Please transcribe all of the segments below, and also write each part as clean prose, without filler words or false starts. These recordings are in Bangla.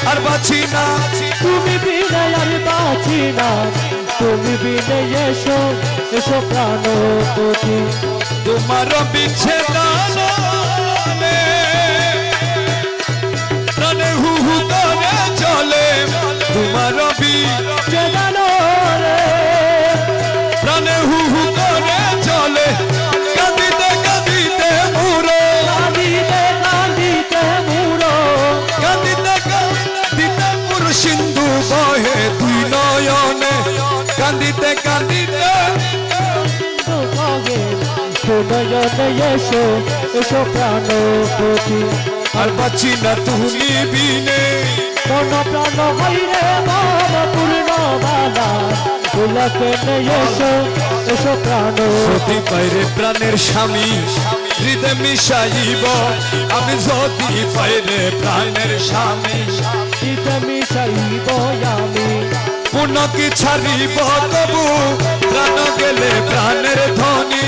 আর বাঁচি না, তুমি বিনে আর বাঁচি না, তুমি বিনে এসো এসো প্রাণপতি। তোমার বিচ্ছেদনে প্রাণে হু হু করে চলে, তোমার বিচ্ছেদনে প্রাণে হু হু করে চলে, কাঁদিতে কাঁদিতে মুরো, কাঁদিতে কাঁদিতে মুরো, কাঁদিতে কাঁদিতে মুরো সিন্ধু বহে দুই নয়নে, কাঁদিতে কাঁদিতে নয়নে এসো এসো প্রাণপতি। আর বাঁচি না তুমি বিনে, মন প্রাণ হইরে মন পূর্ণ বালা, গোলাপে এসো এসো প্রাণপতি। পাইরে প্রাণের স্বামী হৃদয় মিশাইব, আমি যদি পাইরে প্রাণের স্বামী হৃদয় মিশাইব আমি, পুনকি ছাড়িব তবু প্রাণ গেলে প্রাণের ধ্বনি,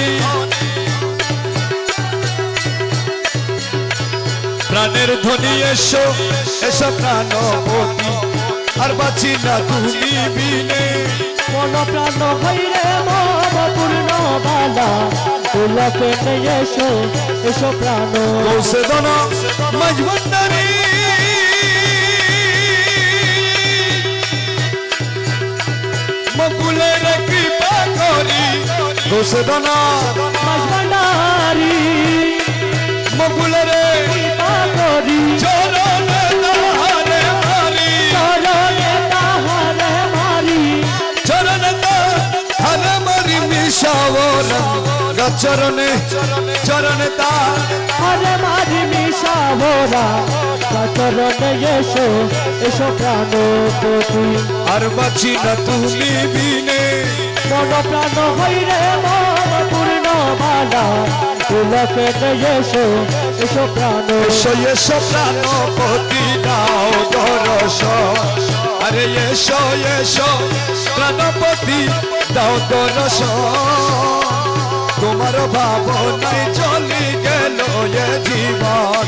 প্রাণের ধ্বনি এসো এসো প্রাণপতি। আর বাঁচি না তুমি বিনে, মন প্রাণ হইরে মন পূর্ণ বালা, গোলাপে এসো এসো প্রাণ। কৌশেদন মজবন্দারি মকুলের কৃপা করি, কৌশেদন মাঝভান্ডারি মকুলের কৃপা করি, চরণে তাহারে মারি, চরণে তাহারে মারি, চরণে তাহারে মারি মিশাওর চরণে, চরণে তাহারে মারি মিশাওরা, চরণে এসো এসো প্রাণপতি। আর বাঁচি না তুমি বিনে, মন প্রাণ হইরে মন পূর্ণ বালা, গোলাপে এসো এসো প্রাণ। এসো এসো প্রাণপতি দাও দর্শন, আরে এসো এসো প্রাণপতি দাও দর্শন, তোমার ভাবনায় চলি গেল এ জীবন,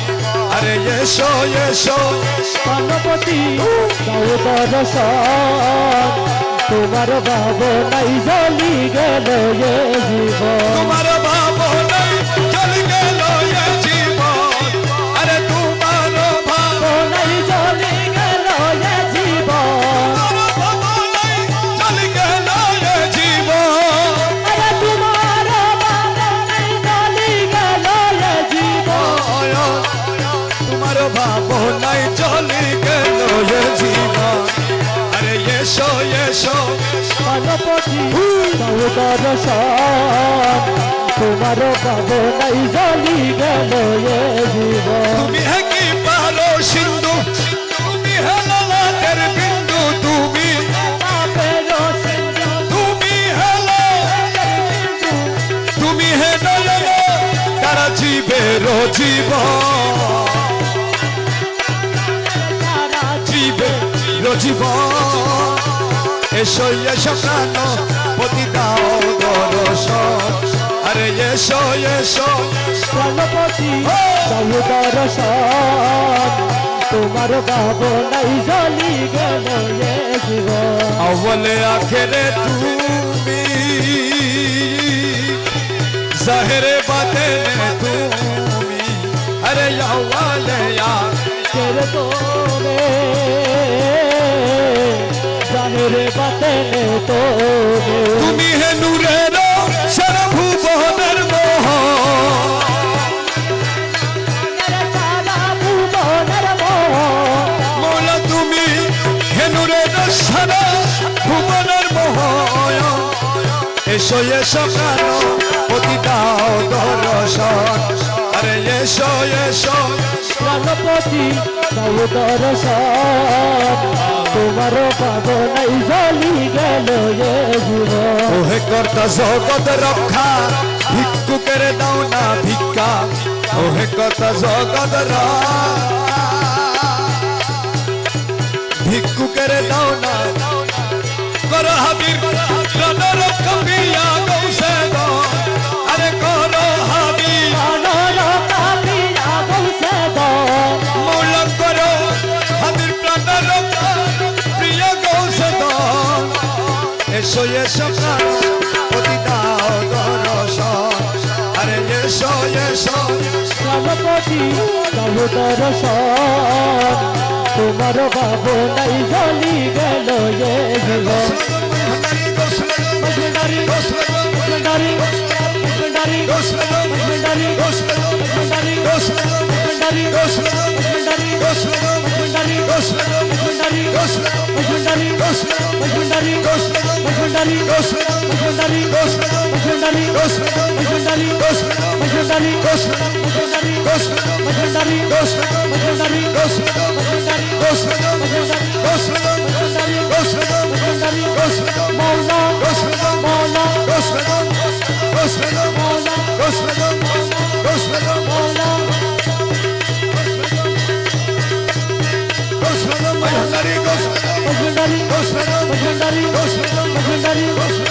আরে এসো এসো প্রাণপতি দাও দর্শন, তোমার ভাবনাই জ্বলি গেল এ জীবন। তোমার ভাবনায় চলি গেল এ জীবন, আরে তোমার ভাবনাই জ্বলি গেল এ জীবন, ভাবনায় চলি গেল এ জীবন, আরে তোমার ভাবনাই জ্বলি গেল এ জীবন। তোমার ভাবনায় চলি গেল এ জীবন, আরে এসো এসো প্রাণপতি দাও দর্শন, তোমার ভাবনাই জ্বলি গেল এ জীবন। তুমি হে কি পারো সিন্ধু, তুমি হে লালাটের বিন্দু, তুমি তুমি হেলো, তুমি হে নয়ন তারা জীবের জীবন, জীবের জীবন, এসো এসো প্রাণপতি দাও দর্শন, আরে এসো এসো প্রাণপতি দাও দর্শন, তোমার ভাবনাই জ্বলি গেল এ জীবন। अव्वले आखिरे তুমি ज़ाहिरे बातिने তুমি, अरे अव्वले तेरे तोरे जाहिरे बातें तोरे, তুমি হে নূরের সারা ভুবনের মোহ, सारा भुवनेर मोह, মৌলা তুমি হে নূরের সারা ভুবনের মোহ, এসো এসো প্রাণপতি দাও দর্শন, আরে এসো এসো প্রাণপতি দাও দর্শন, তোমার ভাবনাই জ্বলি গেল এ জীবন। ওহে কর্তা জগৎ রক্ষা, ভিক্ষুকের দাও না ভিক্ষা, ওহে কর্তা জগৎ রক্ষা, ভিক্ষুকের দাও না কর হাবির প্রাণ রক্ষা পিয়া গৌসে গো, আরে কর হাবির প্রাণর কাপিয়া গৌসে গো, মৌলা কর হাবির প্রাণ এসো এসো প্রাণপতি দাও দর্শন আরে এসো এসো প্রাণপতি দাও দর্শন তোমার ভাবনাই জ্বলি গেল এ জীবন মজুমদারি মজুমদারি মজুমদারি মজুমদারি মজুমদারি মজুমদারি মজুমদারি মজুমদারি মজুমদারি মজুমদারি মজুমদারি মজুমদারি মজুমদারি মজুমদারি মজুমদারি মজুমদারি মজুমদারি মজুমদারি মৌলা মৌলা মৌলা মজুমদারি মজুমদারি মজুমদারি মজুমদারি মজুমদারি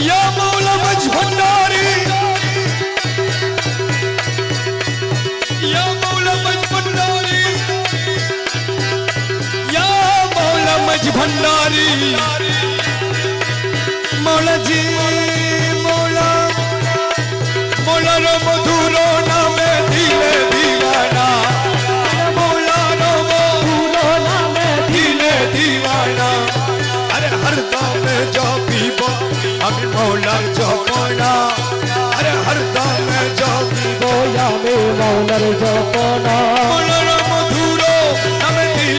या मौला मज भंडारी या मौला मज भंडारी या मौला मज भंडारी मौला जी मौला मौला रो मधुरो नामे दिले दीवाना मौला रो मधुरो नामे दिले दीवाना अरे हर दम जो पीबो আমি মৌলার জপনা আরে হর দমে জপি আমি মৌলার জপনা মৌলার